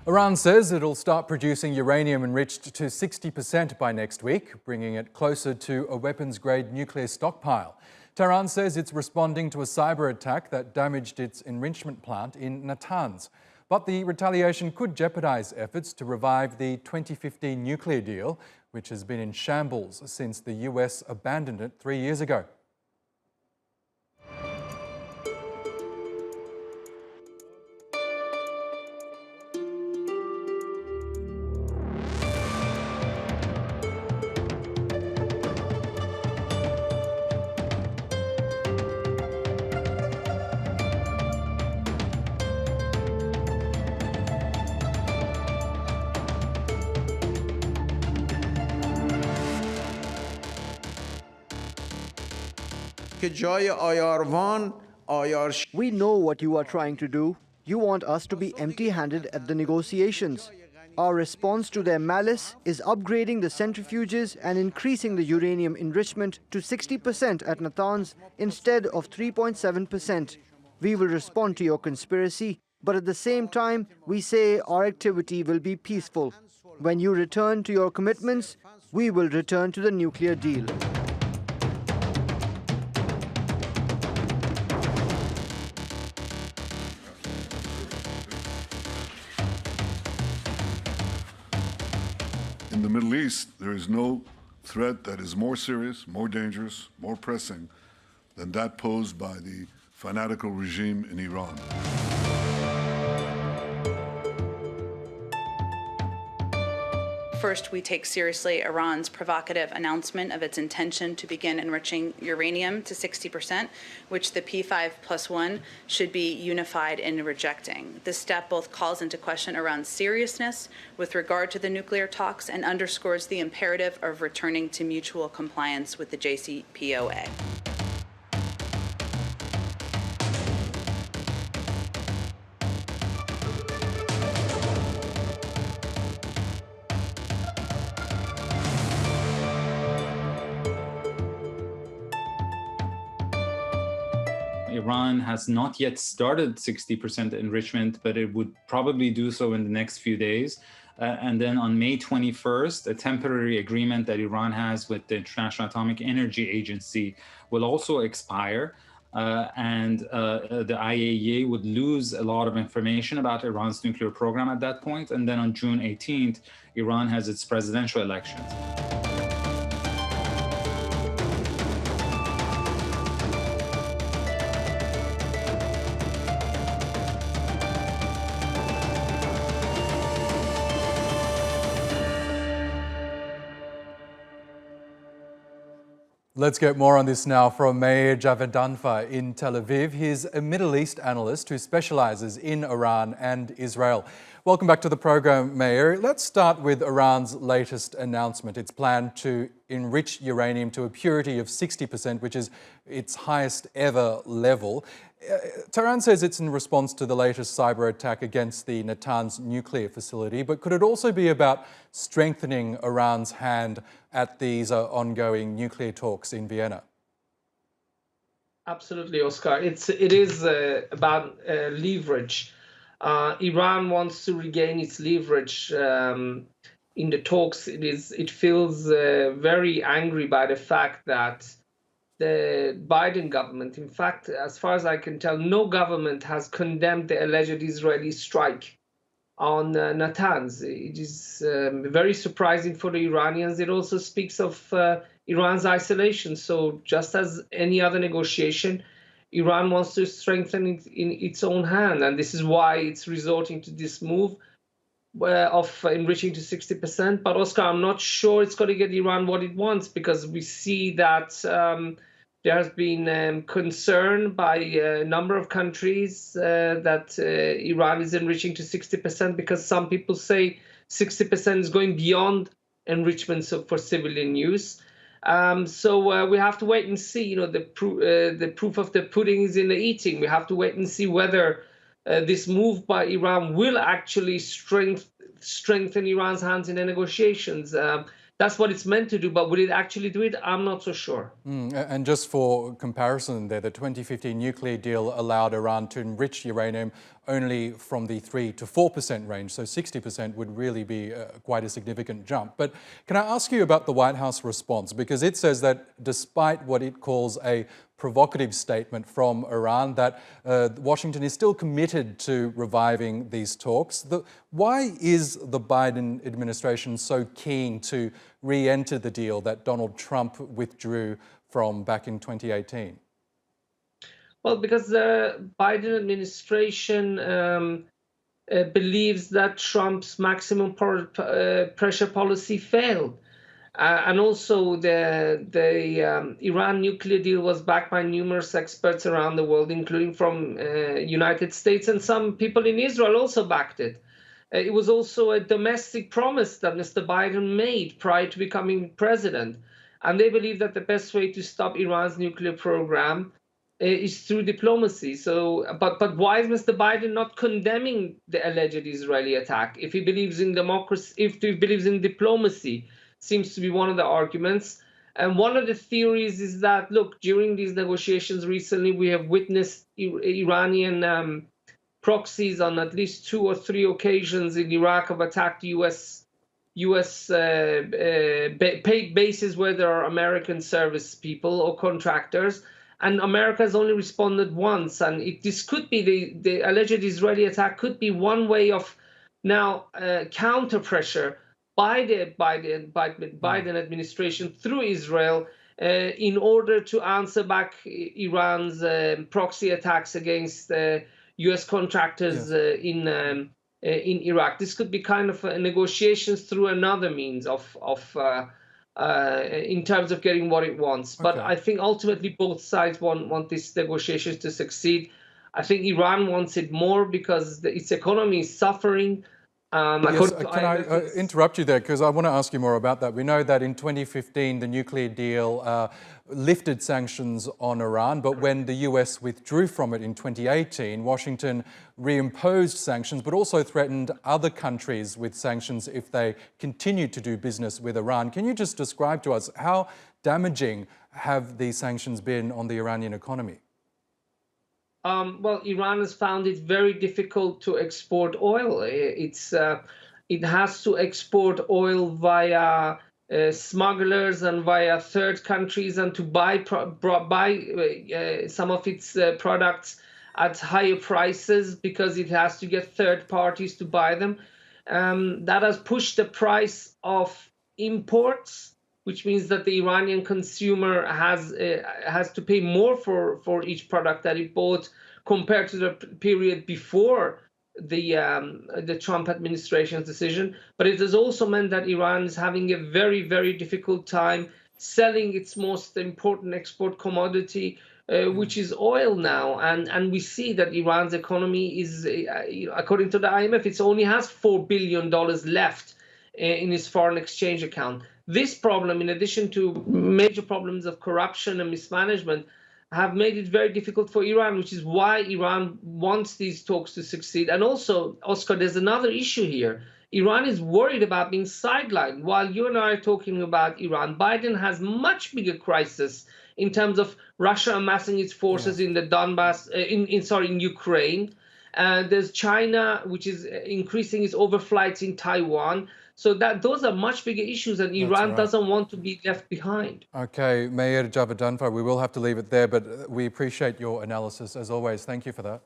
Iran says it'll start producing uranium enriched to 60% by next week, bringing it closer to a weapons-grade nuclear stockpile. Tehran says it's responding to a cyber attack that damaged its enrichment plant in Natanz. But the retaliation could jeopardise efforts to revive the 2015 nuclear deal, which has been in shambles since the US abandoned it 3 years ago. We know what you are trying to do. You want us to be empty-handed at the negotiations. Our response to their malice is upgrading the centrifuges and increasing the uranium enrichment to 60% at Natanz instead of 3.7%. We will respond to your conspiracy, but at the same time, we say our activity will be peaceful. When you return to your commitments, we will return to the nuclear deal. In the Middle East, there is no threat that is more serious, more dangerous, more pressing than that posed by the fanatical regime in Iran. First, we take seriously Iran's provocative announcement of its intention to begin enriching uranium to 60%, which the P5+1 should be unified in rejecting. This step both calls into question Iran's seriousness with regard to the nuclear talks and underscores the imperative of returning to mutual compliance with the JCPOA. Iran has not yet started 60% enrichment, but it would probably do so in the next few days. And then on May 21st, a temporary agreement that Iran has with the International Atomic Energy Agency will also expire. And the IAEA would lose a lot of information about Iran's nuclear program at that point. And then on June 18th, Iran has its presidential elections. Let's get more on this now from Meir Javedanfar in Tel Aviv. He's a Middle East analyst who specialises in Iran and Israel. Welcome back to the program, Meir. Let's start with Iran's latest announcement. Its plan to enrich uranium to a purity of 60%, which is its highest ever level. Tehran says it's in response to the latest cyber attack against the Natanz nuclear facility, but could it also be about strengthening Iran's hand at these ongoing nuclear talks in Vienna? Absolutely, Oscar. It is about leverage. Iran wants to regain its leverage in the talks. It feels very angry by the fact that the Biden government, in fact, as far as I can tell, no government has condemned the alleged Israeli strike on Natanz. It is very surprising for the Iranians. It also speaks of Iran's isolation. So just as any other negotiation, Iran wants to strengthen it in its own hand. And this is why it's resorting to this move of enriching to 60%. But Oscar, I'm not sure it's going to get Iran what it wants, because we see that there has been concern by a number of countries that Iran is enriching to 60%, because some people say 60% is going beyond enrichment for civilian use. So we have to wait and see. You know, the proof of the pudding is in the eating. We have to wait and see whether this move by Iran will actually strengthen Iran's hands in the negotiations. That's what it's meant to do, but will it actually do it? I'm not so sure. And just for comparison there, the 2015 nuclear deal allowed Iran to enrich uranium only from the 3 to 4% range, so 60% would really be quite a significant jump. But can I ask you about the White House response? Because it says that despite what it calls a provocative statement from Iran, that Washington is still committed to reviving these talks. Why is the Biden administration so keen to re-enter the deal that Donald Trump withdrew from back in 2018? Well, because the Biden administration believes that Trump's maximum pressure policy failed. And also the Iran nuclear deal was backed by numerous experts around the world, including from United States, and some people in Israel also backed it. It was also a domestic promise that Mr. Biden made prior to becoming president. And they believe that the best way to stop Iran's nuclear program is through diplomacy. So, but why is Mr. Biden not condemning the alleged Israeli attack? If he believes in democracy, if he believes in diplomacy, seems to be one of the arguments. And one of the theories is that, look, during these negotiations recently, we have witnessed Iranian proxies on at least 2 or 3 occasions in Iraq have attacked U.S. bases where there are American service people or contractors. And America has only responded once. And this could be the alleged Israeli attack could be one way of now counter pressure by the Biden administration through Israel in order to answer back Iran's proxy attacks against U.S. contractors in Iraq. This could be kind of negotiations through another means in terms of getting what it wants. But I think ultimately both sides want these negotiations to succeed. I think Iran wants it more because its economy is suffering. Yes, can I interrupt you there, because I want to ask you more about that. We know that in 2015, the nuclear deal lifted sanctions on Iran, but when the US withdrew from it in 2018, Washington reimposed sanctions, but also threatened other countries with sanctions if they continued to do business with Iran. Can you just describe to us how damaging have these sanctions been on the Iranian economy? Well, Iran has found it very difficult to export oil. It has to export oil via smugglers and via third countries, and to buy some of its products at higher prices because it has to get third parties to buy them. That has pushed the price of imports, which means that the Iranian consumer has to pay more for each product that it bought compared to the period before the Trump administration's decision. But it has also meant that Iran is having a very, very difficult time selling its most important export commodity, which is oil now. And we see that Iran's economy is, according to the IMF, it only has $4 billion left in its foreign exchange account. This problem, in addition to major problems of corruption and mismanagement, have made it very difficult for Iran, which is why Iran wants these talks to succeed. And also, Oscar, there's another issue here. Iran is worried about being sidelined. While you and I are talking about Iran, Biden has much bigger crisis in terms of Russia amassing its forces in the Donbass, in Ukraine. There's China, which is increasing its overflights in Taiwan. So those are much bigger issues, and Iran doesn't want to be left behind. Okay, Meir Javedanfar, we will have to leave it there, but we appreciate your analysis as always. Thank you for that.